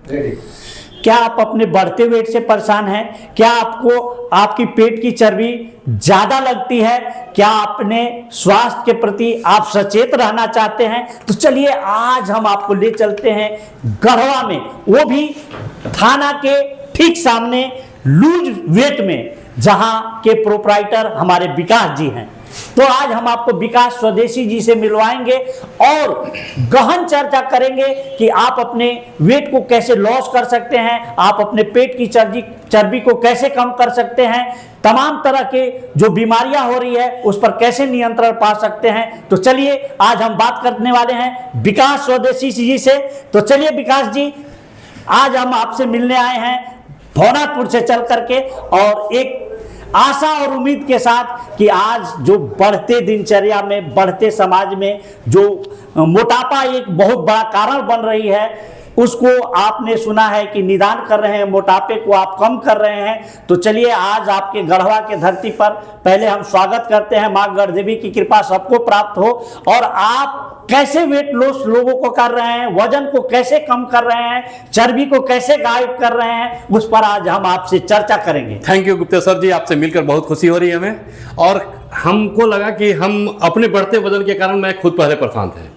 क्या आप अपने बढ़ते वेट से परेशान हैं? क्या आपको आपकी पेट की चर्बी ज्यादा लगती है? क्या अपने स्वास्थ्य के प्रति आप सचेत रहना चाहते हैं? तो चलिए आज हम आपको ले चलते हैं गढ़वा में, वो भी थाना के ठीक सामने लूज वेट में, जहां के प्रोप्राइटर हमारे विकास जी हैं। तो आज हम आपको विकास स्वदेशी जी से मिलवाएंगे और गहन चर्चा करेंगे कि आप अपने वेट को कैसे लॉस कर सकते हैं, आप अपने पेट की चर्बी को कैसे कम कर सकते हैं, तमाम तरह के जो बीमारियां हो रही है उस पर कैसे नियंत्रण पा सकते हैं। तो चलिए आज हम बात करने वाले हैं विकास स्वदेशी जी से। तो चलिए विकास जी, आज हम आपसे मिलने आए हैं भवनाथपुर से चल करके, और एक आशा और उम्मीद के साथ कि आज जो बढ़ते दिनचर्या में, बढ़ते समाज में जो मोटापा एक बहुत बड़ा कारण बन रही है, उसको आपने सुना है कि निदान कर रहे हैं, मोटापे को आप कम कर रहे हैं। तो चलिए आज आपके गढ़वा के धरती पर पहले हम स्वागत करते हैं, मां गढ़देवी की कृपा सबको प्राप्त हो, और आप कैसे वेट लॉस लोगों को कर रहे हैं, वजन को कैसे कम कर रहे हैं, चर्बी को कैसे गायब कर रहे हैं, उस पर आज हम आपसे चर्चा करेंगे। थैंक यू गुप्तेश्वर जी, आपसे मिलकर बहुत खुशी हो रही है हमें। और हमको लगा कि हम अपने बढ़ते वजन के कारण मैं खुद पहले परेशान थे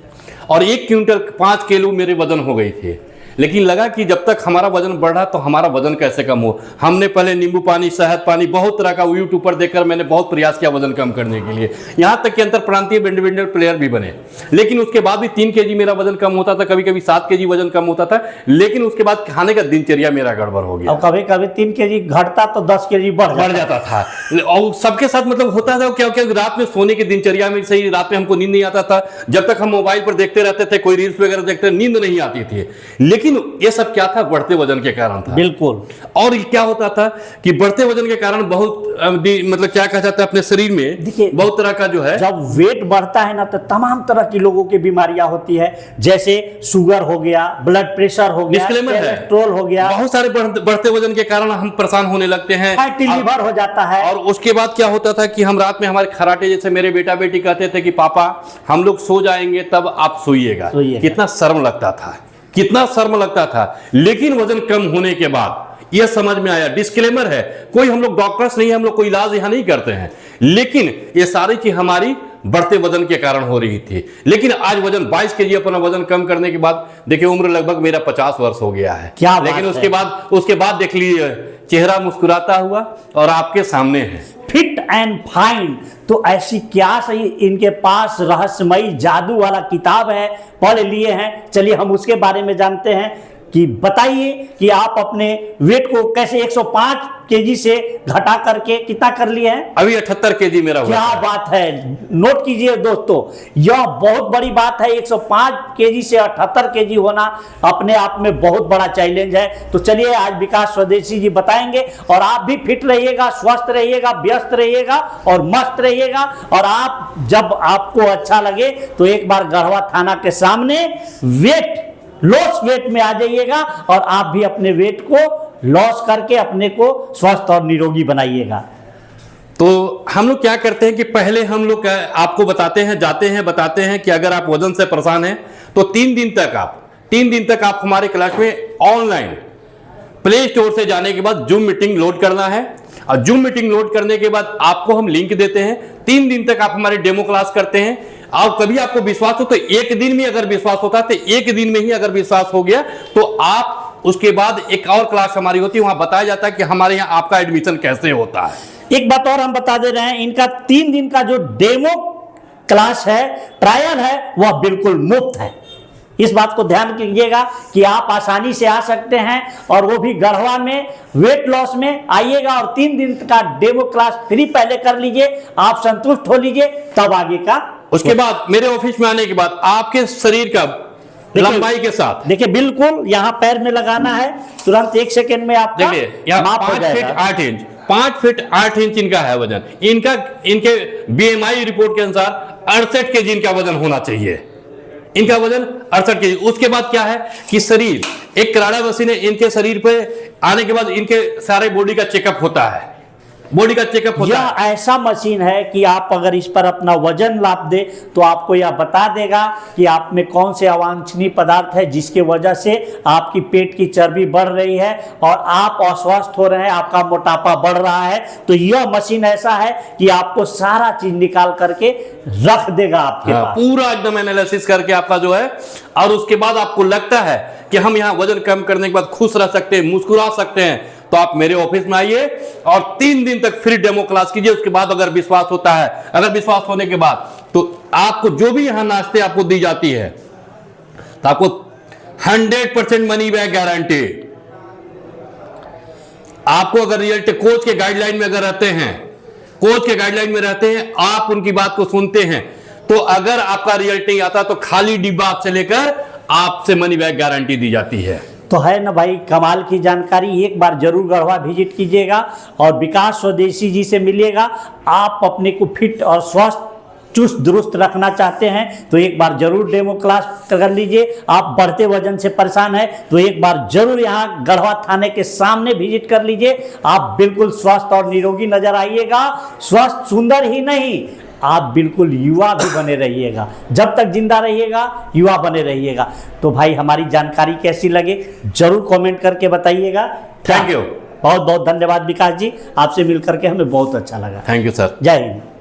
और 1 क्विंटल 5 किलो मेरे वजन हो गई थी, लेकिन लगा कि जब तक हमारा वजन बढ़ा तो हमारा वजन कैसे कम हो। हमने पहले नींबू पानी, शहद पानी, बहुत तरह का यूट्यूब पर देखकर मैंने बहुत प्रयास किया वजन कम करने के लिए, यहाँ तक कि अंतर प्रांतीय बॉडी प्लेयर भी बने। लेकिन उसके बाद भी 3 kg मेरा वजन कम होता था, कभी कभी 7 kg वजन कम होता था, लेकिन उसके बाद खाने का दिनचर्या मेरा गड़बड़ हो गया। और कभी कभी 3 kg घटता तो 10 kg बढ़ जाता था। और सबके साथ मतलब होता था क्या क्या, रात में सोने की दिनचर्या में सही, रात में हमको नींद नहीं आता था, जब तक हम मोबाइल पर देखते रहते थे, कोई रील्स वगैरह देखते, नींद नहीं आती थी। लेकिन ये सब क्या था, बढ़ते वजन के कारण था। बिल्कुल। और क्या होता था कि बढ़ते वजन के कारण बहुत मतलब क्या कहा जाता है, अपने शरीर में देखिए बहुत तरह का जो है, जब वेट बढ़ता है ना तो तमाम तरह की लोगों की बीमारियां होती है, जैसे शुगर हो गया, ब्लड प्रेशर हो गया, कोलेस्ट्रॉल हो गया, बहुत सारे बढ़ते वजन के कारण हम परेशान होने लगते हैं, फैटी लिवर हो जाता है। और उसके बाद क्या होता था कि हम रात में हमारे खराटे, जैसे मेरे बेटा बेटी कहते थे कि पापा हम लोग सो जाएंगे तब आप सोइएगा। कितना शर्म लगता था, कितना शर्म लगता था। लेकिन वजन कम होने के बाद यह समझ में आया, डिस्क्लेमर है, कोई हम लोग डॉक्टर्स नहीं है, हम लोग कोई इलाज यहां नहीं करते हैं, लेकिन ये सारी चीज हमारी बढ़ते वजन के कारण हो रही थी। लेकिन आज वजन 22 kg अपना वजन कम करने के बाद देखिए उम्र लगभग मेरा 50 वर्ष हो गया है। क्या लेकिन उसके बाद देख लीजिए चेहरा मुस्कुराता हुआ और आपके सामने है, फिट एंड फाइन। तो ऐसी क्या सही इनके पास रहस्यमयी जादू वाला किताब है, पढ़ लिए हैं। चलिए हम उसके बारे में जानते हैं कि बताइए कि आप अपने वेट को कैसे 105 kg से घटा करके कितना कर लिए हैं? अभी 78 kg मेरा हुआ। क्या बात है, नोट कीजिए दोस्तों, यह बहुत बड़ी बात है। 105 kg से 78 kg होना अपने आप में बहुत बड़ा चैलेंज है। तो चलिए आज विकास स्वदेशी जी बताएंगे, और आप भी फिट रहिएगा, स्वस्थ रहिएगा, व्यस्त रहिएगा और मस्त रहिएगा। और आप जब आपको अच्छा लगे तो एक बार गढ़वा थाना के सामने वेट लॉस वेट में आ जाइएगा, और आप भी अपने वेट को लॉस करके अपने को स्वस्थ और निरोगी बनाइएगा। तो हम लोग क्या करते हैं कि पहले हम लोग आपको बताते हैं कि अगर आप वजन से परेशान हैं तो 3 दिन तक आप हमारे क्लास में ऑनलाइन प्ले स्टोर से जाने के बाद जूम मीटिंग लोड करना है, और जूम मीटिंग लोड करने के बाद आपको हम लिंक देते हैं। 3 दिन तक आप हमारी डेमो क्लास करते हैं, और कभी आपको विश्वास हो तो 1 दिन में अगर विश्वास होता है तो 1 दिन में ही अगर विश्वास हो गया तो आप उसके बाद एक और क्लास हमारी होती है, वहां बताया जाता है कि हमारे यहाँ आपका एडमिशन कैसे होता है। एक बात और हम बता दे रहे हैं, इनका 3 दिन का जो डेमो क्लास है, ट्रायल है, वह बिल्कुल मुफ्त है। इस बात को ध्यान कीजिएगा कि आप आसानी से आ सकते हैं, और वो भी गढ़वा में वेट लॉस में आइएगा, और 3 दिन का डेमो क्लास फ्री पहले कर लीजिए, आप संतुष्ट हो लीजिए, तब आगे का। उसके बाद मेरे ऑफिस में आने के बाद आपके शरीर का लंबाई के साथ देखिए, बिल्कुल यहाँ पैर में लगाना है, तुरंत 1 सेकेंड में आपका माप हो जाएगा। 5 फीट 8 इंच इनका है वजन। इनके BMI रिपोर्ट के अनुसार 68 kg इनका वजन होना चाहिए। इनका वजन 68 kg। उसके बाद क्या है कि शरीर, एक कराड़ा मशीन है, इनके शरीर पे आने के बाद इनके सारे बॉडी का चेकअप होता है। बॉडी का चेकअप होता है। यह ऐसा मशीन है कि आप अगर इस पर अपना वजन नाप दे तो आपको यह बता देगा कि आप में कौन से अवांछनीय पदार्थ है जिसके वजह से आपकी पेट की चर्बी बढ़ रही है और आप अस्वस्थ हो रहे हैं, आपका मोटापा बढ़ रहा है। तो यह मशीन ऐसा है कि आपको सारा चीज निकाल करके रख देगा आपके पास, पूरा एकदम एनालिसिस करके आपका जो है, और उसके बाद आपको लगता है कि हम यहाँ वजन कम करने के बाद खुश रह सकते हैं, मुस्कुरा सकते हैं, तो आप मेरे ऑफिस में आइए और 3 दिन तक फ्री डेमो क्लास कीजिए। उसके बाद अगर विश्वास होता है, अगर विश्वास होने के बाद तो आपको जो भी यहां नाश्ते आपको दी जाती है तो आपको 100% मनी बैक गारंटी। आपको अगर रियलिटी कोच के गाइडलाइन में अगर रहते हैं, कोच के गाइडलाइन में रहते हैं, आप उनकी बात को सुनते हैं, तो अगर आपका रिजल्ट नहीं आता तो खाली डिब्बा आपसे लेकर आपसे मनी बैक गारंटी दी जाती है। तो है ना भाई, कमाल की जानकारी। एक बार जरूर गढ़वा विजिट कीजिएगा और विकास स्वदेशी जी से मिलिएगा। आप अपने को फिट और स्वस्थ चुस्त दुरुस्त रखना चाहते हैं तो एक बार जरूर डेमो क्लास कर लीजिए। आप बढ़ते वजन से परेशान हैं तो एक बार जरूर यहाँ गढ़वा थाने के सामने विजिट कर लीजिए। आप बिल्कुल स्वस्थ और निरोगी नजर आइएगा। स्वस्थ सुंदर ही नहीं, आप बिल्कुल युवा भी बने रहिएगा। जब तक जिंदा रहिएगा युवा बने रहिएगा। तो भाई हमारी जानकारी कैसी लगे जरूर कमेंट करके बताइएगा। थैंक यू, बहुत बहुत धन्यवाद विकास जी, आपसे मिलकर के हमें बहुत अच्छा लगा। Thank you sir. जय हिंद।